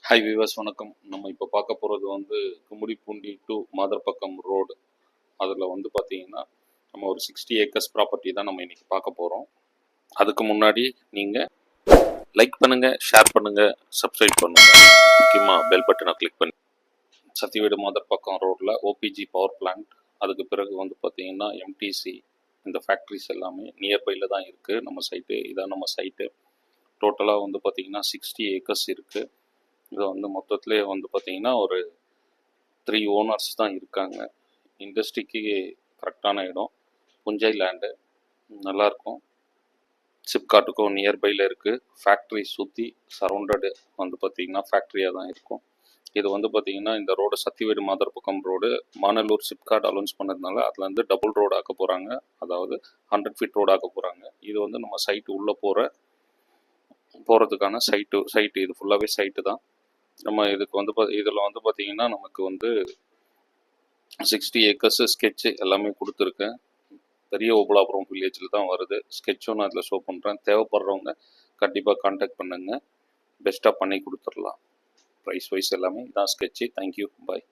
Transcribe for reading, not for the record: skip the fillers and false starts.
Hi viewers, வணக்கம். நம்ம இப்போ பார்க்க போகிறது வந்து கும்மிடிப்பூண்டி டு மாதர்பக்கம் ரோடு. அதில் வந்து பார்த்தீங்கன்னா நம்ம ஒரு 60 ஏக்கர்ஸ் ப்ராப்பர்ட்டி தான் நம்ம இன்றைக்கி பார்க்க போகிறோம். அதுக்கு முன்னாடி நீங்கள் லைக் பண்ணுங்கள், ஷேர் பண்ணுங்கள், சப்ஸ்கிரைப் பண்ணுங்கள். முக்கியமாக பெல் பட்டனை கிளிக் பண்ணி சத்திவேடு மாதர்பக்கம் ரோட்டில் ஓபிஜி பவர் பிளான்ட், அதுக்கு பிறகு வந்து பார்த்தீங்கன்னா எம்டிசி, இந்த ஃபேக்ட்ரிஸ் எல்லாமே நியர்பையில் தான் இருக்குது. நம்ம சைட்டு இதான் நம்ம சைட்டு. டோட்டலாக வந்து பார்த்திங்கன்னா 60 ஏக்கர்ஸ் இருக்குது. இதை வந்து மொத்தத்திலே வந்து பார்த்திங்கன்னா ஒரு 3 ஓனர்ஸ் தான் இருக்காங்க. இண்டஸ்ட்ரிக்கு கரெக்டான இடம், புஞ்சை லேண்டு, நல்லாயிருக்கும். சிப்காட்டுக்கும் நியர்பையில் இருக்குது. ஃபேக்ட்ரி சுற்றி சரௌண்டடு வந்து பார்த்திங்கன்னா ஃபேக்ட்ரியாக தான் இருக்கும். இது வந்து பார்த்திங்கன்னா இந்த road Sathyavedu Madharpakkam road Manallur SIPCOT announce பண்ணதுனால அதில் வந்து டபுள் ரோடு ஆக்க போகிறாங்க. அதாவது 100 ஃபீட் ரோடு ஆக்க போகிறாங்க. இது வந்து நம்ம சைட்டு உள்ளே போகிறதுக்கான சைட்டு இது ஃபுல்லாகவே சைட்டு தான். நம்ம இதுக்கு வந்து இதில் வந்து பார்த்திங்கன்னா நமக்கு வந்து 60 ஏக்கர்ஸு ஸ்கெட்சு எல்லாமே கொடுத்துருக்கேன். பெரிய ஓபலாபுரம் வில்லேஜில் தான் வருது. ஸ்கெட்சும் நான் இதில் ஷோ பண்ணுறேன். தேவைப்படுறவங்க கண்டிப்பாக கான்டாக்ட் பண்ணுங்கள். பெஸ்ட்டாக பண்ணி கொடுத்துடலாம். ப்ரைஸ் வைஸ் எல்லாமே இதான் ஸ்கெட்சு. தேங்க்யூ, பாய்.